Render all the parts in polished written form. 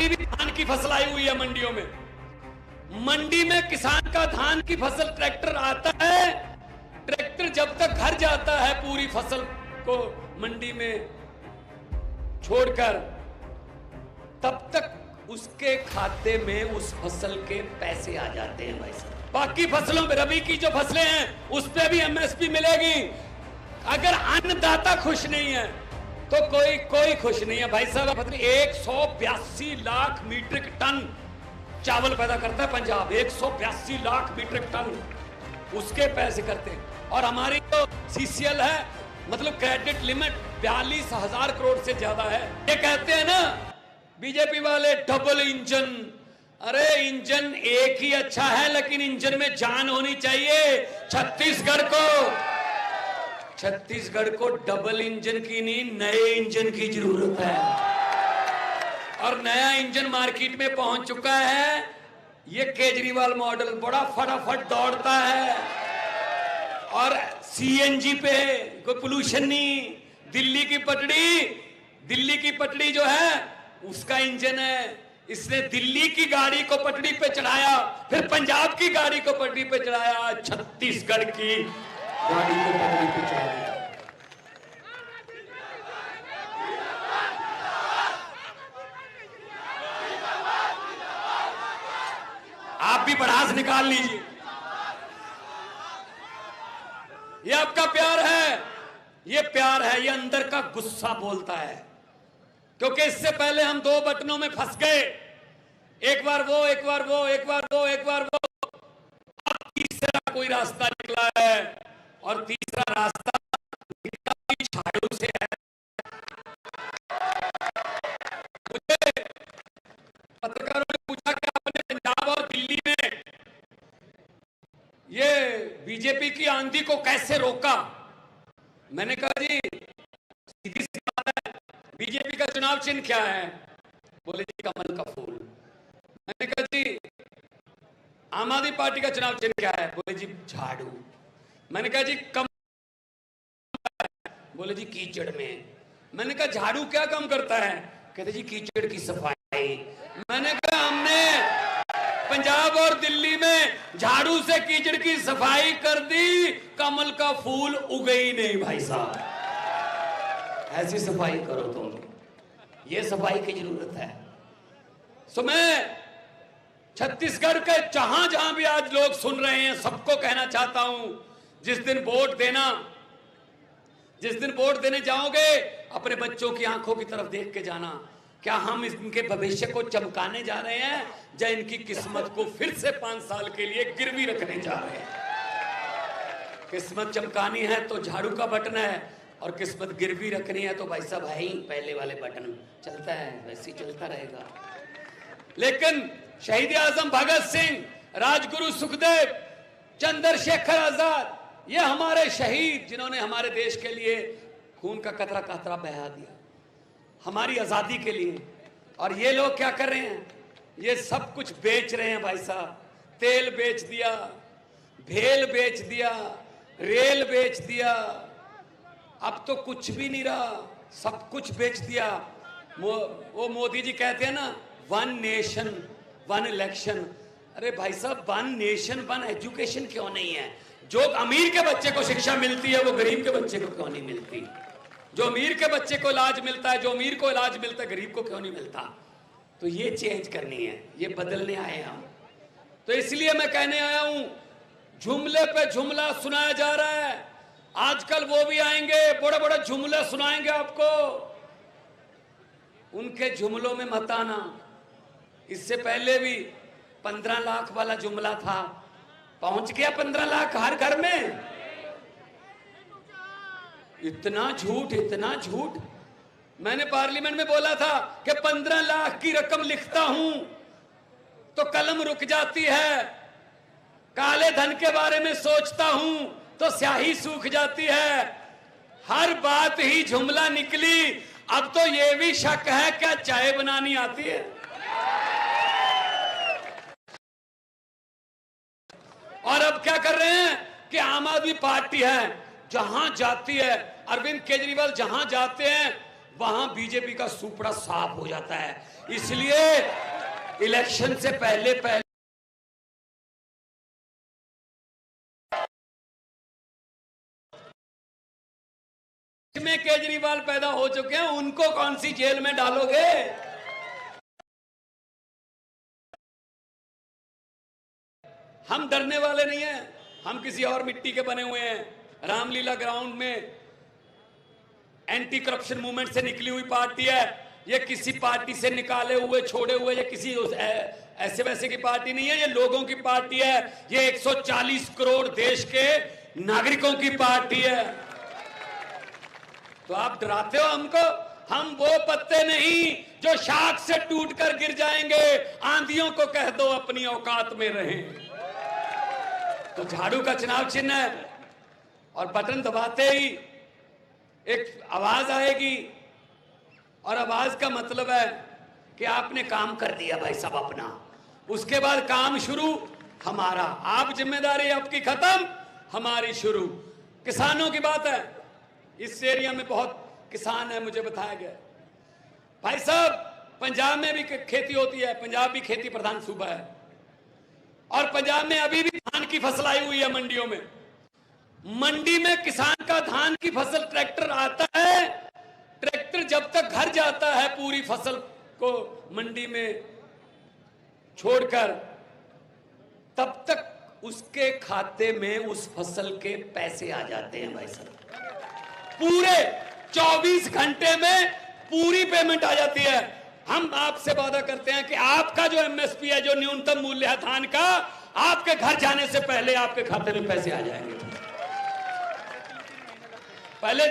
अभी भी धान की फसल आई हुई है मंडियों में। मंडी में किसान का धान की फसल ट्रैक्टर आता है, ट्रैक्टर जब तक घर जाता है पूरी फसल को मंडी में छोड़कर, तब तक उसके खाते में उस फसल के पैसे आ जाते हैं भाई साहब। बाकी फसलों में, रबी की जो फसलें हैं उस पे भी एमएसपी मिलेगी। अगर अन्नदाता खुश नहीं है तो कोई खुश नहीं है भाई साहब। 182 लाख मीट्रिक टन चावल पैदा करता है पंजाब, 182 लाख मीट्रिक टन उसके पैसे करते हैं। और हमारी जो सीसीएल है, मतलब क्रेडिट लिमिट 42,000 करोड़ से ज्यादा है। ये कहते हैं ना बीजेपी वाले डबल इंजन, अरे इंजन एक ही अच्छा है, लेकिन इंजन में जान होनी चाहिए। छत्तीसगढ़ को डबल इंजन की नहीं, नए इंजन की जरूरत है। और नया इंजन मार्केट में पहुंच चुका है। ये केजरीवाल मॉडल बड़ा फटाफट दौड़ता है और सीएनजी पे, कोई पोल्यूशन नहीं। दिल्ली की पटड़ी जो है उसका इंजन है। इसने दिल्ली की गाड़ी को पटड़ी पे चढ़ाया, फिर पंजाब की गाड़ी को पटड़ी पे चढ़ाया, छत्तीसगढ़ की गाड़ी को पटड़ी पे चढ़ाया। आप भी भड़ास निकाल लीजिए। ये आपका प्यार है, ये प्यार है, ये अंदर का गुस्सा बोलता है। क्योंकि इससे पहले हम 2 बटनों में फंस गए, एक बार वो, एक बार वो, एक बार वो, एक बार वो। अब तीसरा कोई रास्ता निकला है, और तीसरा रास्ता झाड़ू से है। मुझे पत्रकारों ने पूछा कि आपने पंजाब और दिल्ली में ये बीजेपी की आंधी को कैसे रोका। मैंने कहा जी सीधी सी बात है, बीजेपी का चुनाव चिन्ह क्या है? बोले जी कमल का फूल। मैंने कहा जी आम आदमी पार्टी का चुनाव चिन्ह क्या है? बोले जी झाड़ू। मैंने कहा जी कम, बोले जी कीचड़ में। मैंने कहा झाड़ू क्या काम करता है? कहते जी कीचड़ की सफाई। मैंने कहा हमने पंजाब और दिल्ली में झाड़ू से कीचड़ की सफाई कर दी, कमल का फूल उगे ही नहीं भाई साहब। ऐसी सफाई करो तुम, ये सफाई की जरूरत है। सो मैं छत्तीसगढ़ के जहां जहां भी आज लोग सुन रहे हैं, सबको कहना चाहता हूं, जिस दिन वोट देने जाओगे, अपने बच्चों की आंखों की तरफ देख के जाना। क्या हम इनके भविष्य को चमकाने जा रहे हैं, या इनकी किस्मत को फिर से 5 साल के लिए गिरवी रखने जा रहे हैं? किस्मत चमकानी है तो झाड़ू का बटन है, और किस्मत गिरवी रखनी है तो भाई साहब भाई पहले वाले बटन चलता है, वैसे ही चलता रहेगा। लेकिन शहीद आजम भगत सिंह, राजगुरु सुखदेव, चंद्रशेखर आजाद, ये हमारे शहीद जिन्होंने हमारे देश के लिए खून का कतरा कतरा बहा दिया, हमारी आजादी के लिए। और ये लोग क्या कर रहे हैं? ये सब कुछ बेच रहे हैं भाई साहब। तेल बेच दिया, भेल बेच दिया, रेल बेच दिया, अब तो कुछ भी नहीं रहा, सब कुछ बेच दिया। वो मोदी जी कहते हैं ना, 1 नेशन 1 इलेक्शन। अरे भाई साहब 1 नेशन 1 एजुकेशन क्यों नहीं है? जो अमीर के बच्चे को शिक्षा मिलती है वो गरीब के बच्चे को क्यों नहीं मिलती? जो अमीर के बच्चे को इलाज मिलता है, जो अमीर को इलाज मिलता है, गरीब को क्यों नहीं मिलता? तो ये चेंज करनी है, ये बदलने आए हम। तो इसलिए मैं कहने आया हूं, जुमले पे जुमला सुनाया जा रहा है। आजकल वो भी आएंगे, बड़े बड़े जुमले सुनाएंगे आपको, उनके जुमलों में मत आना। इससे पहले भी 15 लाख वाला जुमला था, पहुंच गया 15 लाख हर घर में। इतना झूठ, इतना झूठ। मैंने पार्लियामेंट में बोला था कि 15 लाख की रकम लिखता हूं तो कलम रुक जाती है, काले धन के बारे में सोचता हूं तो स्याही सूख जाती है। हर बात ही जुमला निकली। अब तो यह भी शक है क्या चाय बनानी आती है? और अब क्या कर रहे हैं कि आम आदमी पार्टी है, जहां जाती है, अरविंद केजरीवाल जहां जाते हैं वहां बीजेपी का सुपड़ा साफ हो जाता है। इसलिए इलेक्शन से पहले में केजरीवाल पैदा हो चुके हैं, उनको कौन सी जेल में डालोगे? हम डरने वाले नहीं हैं, हम किसी और मिट्टी के बने हुए हैं। रामलीला ग्राउंड में एंटी करप्शन मूवमेंट से निकली हुई पार्टी है, ये किसी पार्टी से निकाले हुए छोड़े हुए या किसी ऐसे वैसे की पार्टी नहीं है, ये लोगों की पार्टी है। ये 140 करोड़ देश के नागरिकों की पार्टी है। तो आप डराते हो हमको? हम वो पत्ते नहीं जो शाख से टूटकर गिर जाएंगे। आंधियों को कह दो अपनी औकात में रहें। तो झाड़ू का चुनाव चिन्ह है और बटन दबाते ही एक आवाज आएगी, और आवाज का मतलब है कि आपने काम कर दिया भाई साहब अपना। उसके बाद काम शुरू हमारा। आप जिम्मेदारी आपकी खत्म, हमारी शुरू। किसानों की बात है, इस एरिया में बहुत किसान है, मुझे बताया गया। भाई साहब पंजाब में भी खेती होती है, पंजाब भी खेती प्रधान सूबा है, और पंजाब में अभी भी धान की फसल आई हुई है मंडियों में। मंडी में किसान का धान की फसल ट्रैक्टर आता है, ट्रैक्टर जब तक घर जाता है पूरी फसल को मंडी में छोड़कर, तब तक उसके खाते में उस फसल के पैसे आ जाते हैं भाई साहब। पूरे 24 घंटे में पूरी पेमेंट आ जाती है। हम आपसे वादा करते हैं कि आपका जो एमएसपी है, जो न्यूनतम मूल्य है धान का, आपके घर जाने से पहले आपके खाते में पैसे आ जाएंगे। पहले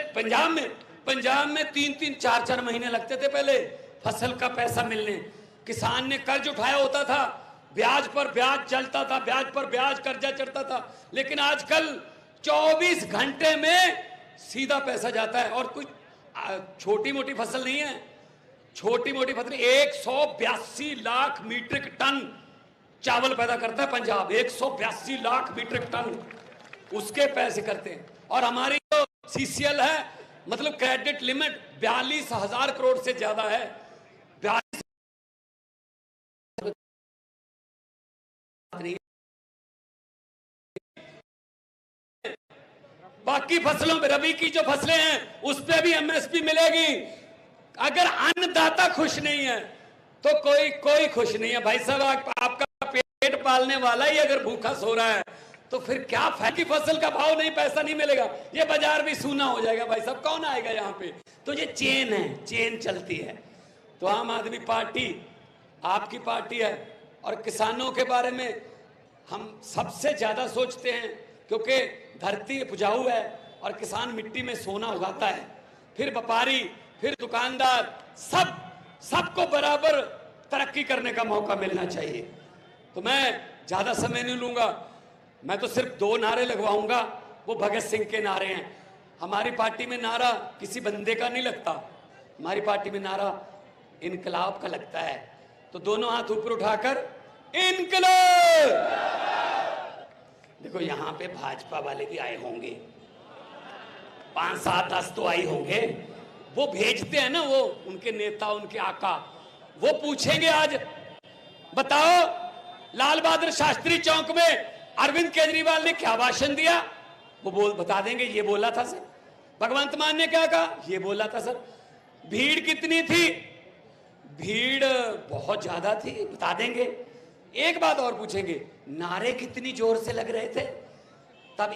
पंजाब में 3-3, 4-4 महीने लगते थे पहले फसल का पैसा मिलने। किसान ने कर्ज उठाया होता था, ब्याज पर ब्याज चलता था, ब्याज पर ब्याज कर्जा चढ़ता था। लेकिन आजकल 24 घंटे में सीधा पैसा जाता है। और कुछ छोटी मोटी फसल नहीं है, छोटी मोटी फसल 182 लाख मीट्रिक टन चावल पैदा करता है पंजाब। 182 लाख मीट्रिक टन उसके पैसे करते हैं। और हमारी जो सीसीएल है, मतलब क्रेडिट लिमिट 42,000 करोड़ से ज्यादा है। 42 बाकी फसलों में, रबी की जो फसलें हैं उस पे भी एमएसपी मिलेगी। अगर अन्नदाता खुश नहीं है तो कोई खुश नहीं है भाई साहब। आपका पेट पालने वाला ही अगर भूखा सो रहा है तो फिर क्या फायदा की फसल का भाव नहीं, पैसा नहीं मिलेगा, ये बाजार भी सूना हो जाएगा भाई साहब। कौन आएगा यहाँ पे? तो ये चेन है, चेन चलती है। तो आम आदमी पार्टी आपकी पार्टी है, और किसानों के बारे में हम सबसे ज्यादा सोचते हैं, क्योंकि धरती उपजाऊ है और किसान मिट्टी में सोना उगाता है। फिर व्यापारी, फिर दुकानदार, सबको बराबर तरक्की करने का मौका मिलना चाहिए। तो मैं ज्यादा समय नहीं लूंगा, मैं तो सिर्फ 2 नारे लगवाऊंगा, वो भगत सिंह के नारे हैं। हमारी पार्टी में नारा किसी बंदे का नहीं लगता, हमारी पार्टी में नारा इनकलाब का लगता है। तो दोनों हाथ ऊपर उठाकर इनकलाब। देखो यहाँ पे भाजपा वाले भी आए होंगे, 5-7-10 तो आए होंगे। वो भेजते हैं ना, वो उनके नेता, उनके आका, वो पूछेंगे आज बताओ लाल बहादुर शास्त्री चौक में अरविंद केजरीवाल ने क्या भाषण दिया? वो बता देंगे ये बोला था सर। भगवंत मान ने क्या कहा? ये बोला था सर। भीड़ कितनी थी? भीड़ बहुत ज्यादा थी, बता देंगे। एक बात और पूछेंगे, नारे कितनी जोर से लग रहे थे? तब